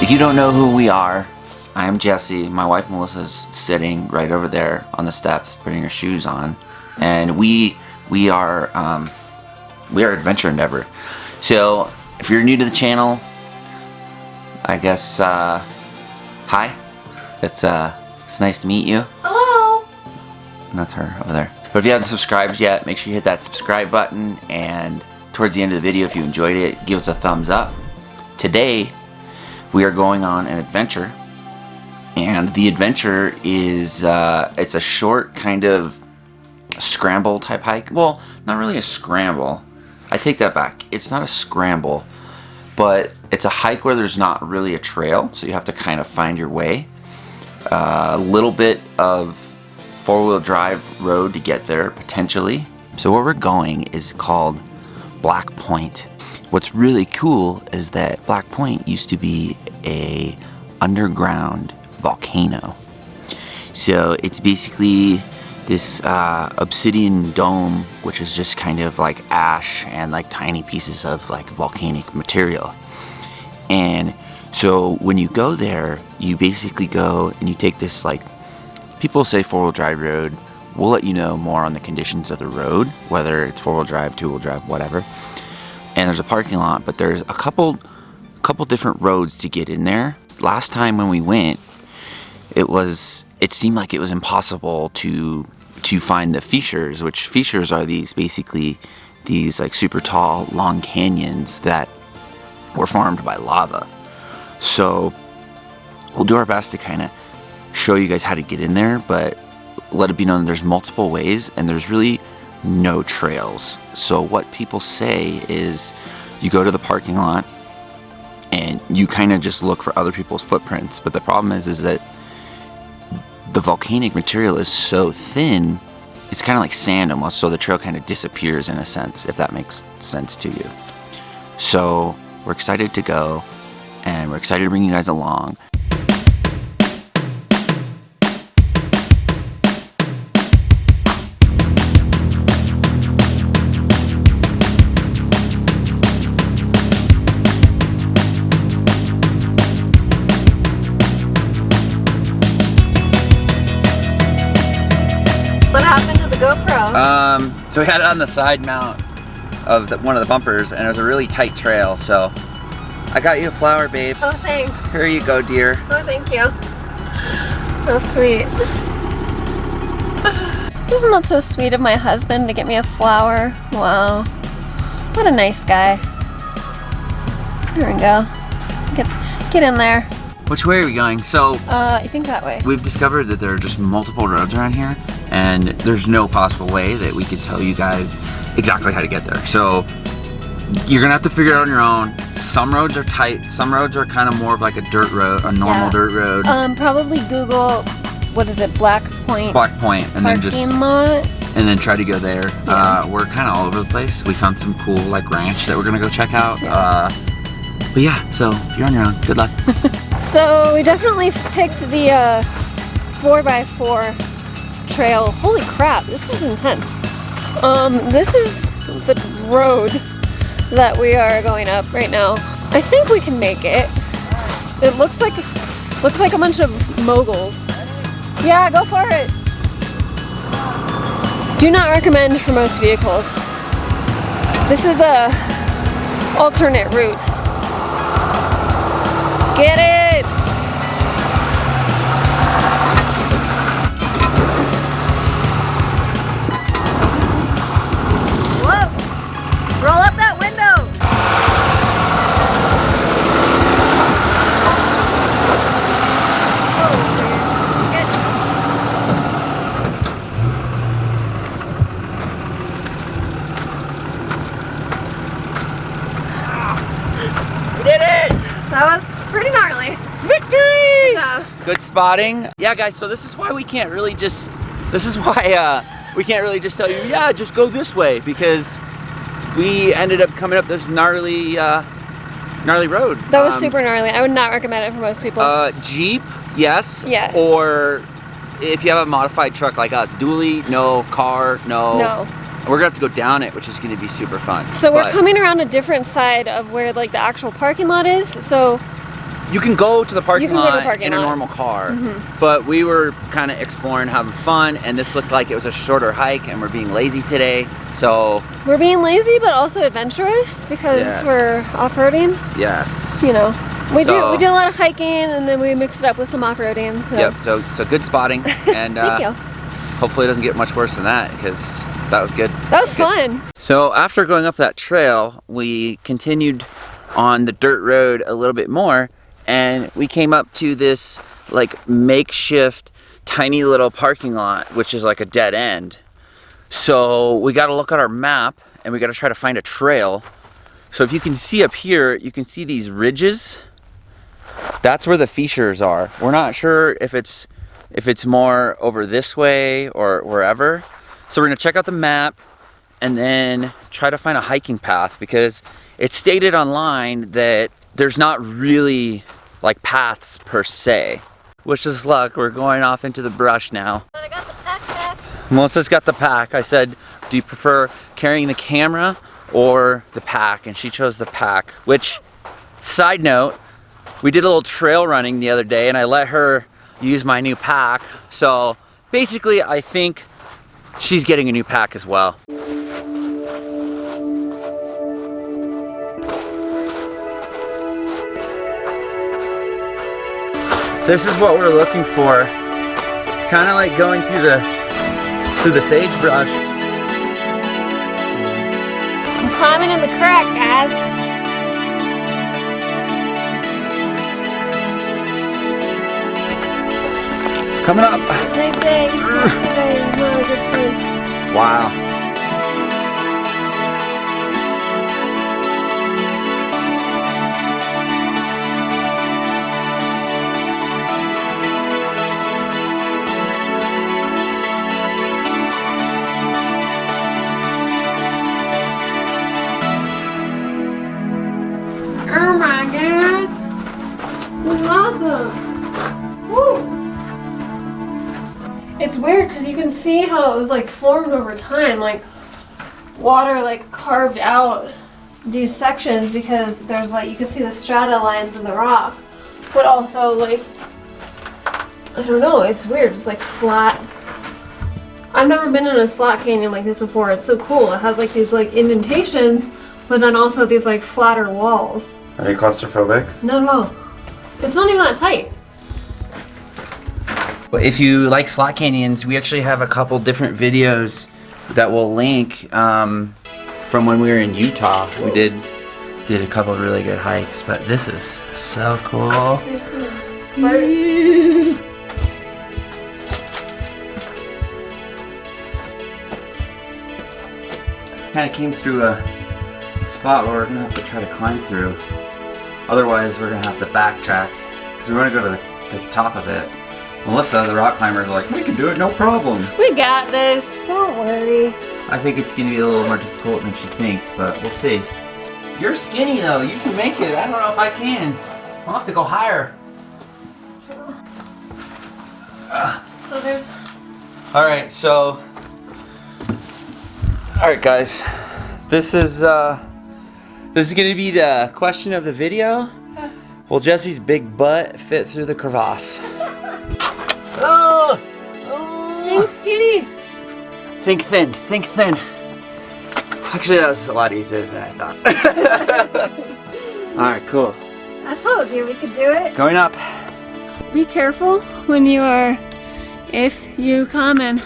If you don't know who we are, I am Jesse. My wife Melissa is sitting right over there on the steps, putting her shoes on, and we are Adventure Endeavor. So if you're new to the channel, I guess hi. It's nice to meet you. Hello. And that's her over there. But if you haven't subscribed yet, make sure you hit that subscribe button, and towards the end of the video, if you enjoyed it, give us a thumbs up. Today we are going on an adventure, and the adventure is it's a short kind of scramble type hike. Well, not really a scramble. I take that back. It's not a scramble, but it's a hike where there's not really a trail, so you have to kind of find your way. A little bit of four-wheel drive road to get there, potentially. So where we're going is called Black Point. What's really cool is that Black Point used to be a underground volcano. So it's basically this obsidian dome, which is just kind of like ash and like tiny pieces of like volcanic material. And so when you go there, you basically go and you take this, like, people say four-wheel drive road. We'll let you know more on the conditions of the road, whether it's four-wheel drive, two-wheel drive, whatever. And there's a parking lot, but there's a couple different roads to get in there. Last time when we went, it seemed like it was impossible to find the fissures, which fissures are basically these like super tall, long canyons that were formed by lava. So we'll do our best to kind of show you guys how to get in there, but let it be known there's multiple ways and there's really no trails. So what people say is you go to the parking lot and you kind of just look for other people's footprints, but the problem is that the volcanic material is so thin, it's kind of like sand almost, so the trail kind of disappears in a sense, if that makes sense to you. So we're excited to go, and we're excited to bring you guys along. What happened to the GoPro? So we had it on the side mount of one of the bumpers, and it was a really tight trail, so I got you a flower, babe. Oh, thanks. Here you go, dear. Oh, thank you. Oh, sweet. Isn't that so sweet of my husband to get me a flower? Wow. What a nice guy. There we go. Get in there. Which way are we going? So, I think that way. we've discovered that there are just multiple roads around here, and there's no possible way that we could tell you guys exactly how to get there. So you're gonna have to figure it out on your own. Some roads are tight, some roads are kind of more of like a dirt road, a normal dirt road. Probably Google, what is it, Black Point and then just lot. and then try to go there. Yeah. We're kind of all over the place. We found some cool like ranch that we're gonna go check out. Yeah. But yeah, so you're on your own. Good luck. So we definitely picked the 4x4 trail. Holy crap, this is intense. This is the road that we are going up right now. I think we can make it. It looks like a bunch of moguls. Yeah, go for it. Do not recommend for most vehicles. This is a alternate route. Get it! Whoa! Roll up that window! We did it! That was pretty gnarly. Victory! Good job. Good spotting. Yeah, guys, so this is why we can't really just tell you, yeah, just go this way, because we ended up coming up this gnarly road. That was super gnarly. I would not recommend it for most people. Jeep, yes. Yes. Or if you have a modified truck like us, dually, no. Car, no. No. We're gonna have to go down it, which is gonna be super fun. So we're coming around a different side of where like the actual parking lot is. So you can go to the parking You can go to lot the parking in a lot. normal car, but we were kind of exploring, having fun, and this looked like it was a shorter hike, and we're being lazy today, so... We're being lazy, but also adventurous because Yes. we're off-roading. Yes. You know, we do So- a lot of hiking, and then we mix it up with some off-roading. So. Yep, so good spotting, and Thank you. hopefully it doesn't get much worse than that, because that was good. That was fun. So after going up that trail, we continued on the dirt road a little bit more, and we came up to this like makeshift tiny little parking lot, which is like a dead end. So we got to look at our map, and we got to try to find a trail. So if you can see up here, you can see these ridges. That's where the fissures are. We're not sure if it's more over this way or wherever. So we're gonna check out the map and then try to find a hiking path, because it's stated online that there's not really like paths per se. Wish us luck, we're going off into the brush now. I got the backpack. Melissa's got the pack. I said, do you prefer carrying the camera or the pack? And she chose the pack, which, side note, we did a little trail running the other day and I let her use my new pack. So basically, I think she's getting a new pack as well. This is what we're looking for. It's kind of like going through the sagebrush. I'm climbing in the crack, guys. Coming up. Big day. Yesterday was not a good choice. Wow. Oh my god. This is awesome. Woo. It's weird because you can see how it was like formed over time, like water like carved out these sections, because there's like, you can see the strata lines in the rock, but also like, I don't know, it's weird, it's like flat. I've never been in a slot canyon like this before. It's so cool. It has like these like indentations, but then also these like flatter walls. Are you claustrophobic? No. It's not even that tight. If you like slot canyons, we actually have a couple different videos that we'll link from when we were in Utah. We did a couple of really good hikes, but this is so cool. There's some Kind of came through a spot where we're gonna have to try to climb through. Otherwise, we're gonna have to backtrack because we want to go to the top of it. Melissa, the rock climber, is like, we can do it, no problem. We got this. Don't worry. I think it's gonna be a little more difficult than she thinks, but we'll see. You're skinny though. You can make it. I don't know if I can. I'll have to go higher. So there's. All right, so. All right, guys. This is gonna be the question of the video. Will Jesse's big butt fit through the crevasse? Thanks, Kitty. Think thin, think thin. Actually, that was a lot easier than I thought. All right, cool. I told you we could do it. Going up. Be careful when you are, if you come and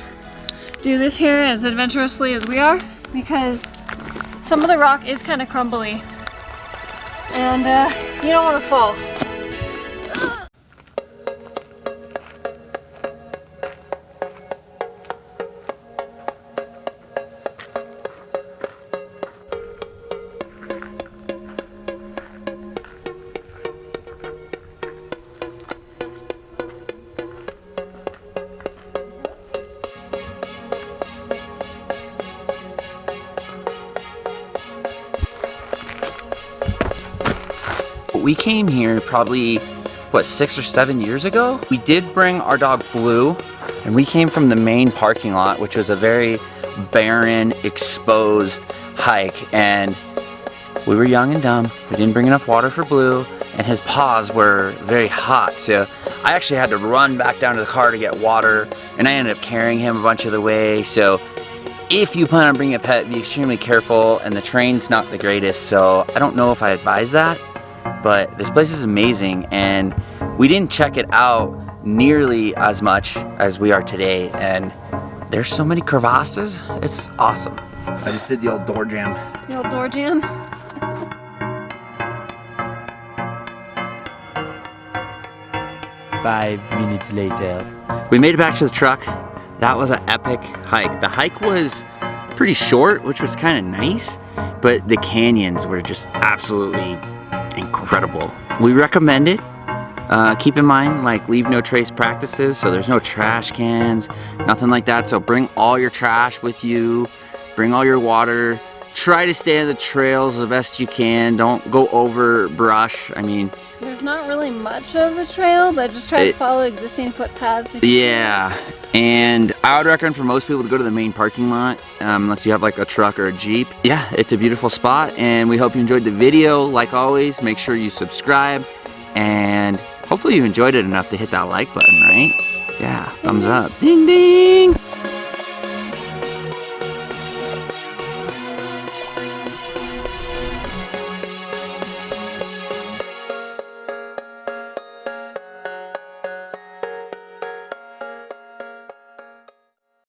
do this here as adventurously as we are, because some of the rock is kind of crumbly, and you don't want to fall. We came here probably, what, 6 or 7 years ago? We did bring our dog Blue, and we came from the main parking lot, which was a very barren, exposed hike, and we were young and dumb. We didn't bring enough water for Blue, and his paws were very hot. So I actually had to run back down to the car to get water, and I ended up carrying him a bunch of the way. So if you plan on bringing a pet, be extremely careful, and the terrain's not the greatest, so I don't know if I advise that, but this place is amazing, and we didn't check it out nearly as much as we are today, and there's so many crevasses, it's awesome. I just did the old door jam. The old door jam? 5 minutes later. We made it back to the truck. That was an epic hike. The hike was pretty short, which was kind of nice, but the canyons were just absolutely incredible. We recommend it. Keep in mind, like, leave no trace practices, so there's no trash cans, nothing like that. So bring all your trash with you, bring all your water. Try to stay on the trails the best you can. Don't go over brush. I mean, there's not really much of a trail, but just try to follow existing footpaths. Yeah, and I would recommend for most people to go to the main parking lot, unless you have like a truck or a Jeep. Yeah, it's a beautiful spot, and we hope you enjoyed the video. Like always, make sure you subscribe, and hopefully you enjoyed it enough to hit that like button, right? Yeah, thumbs up. Ding ding!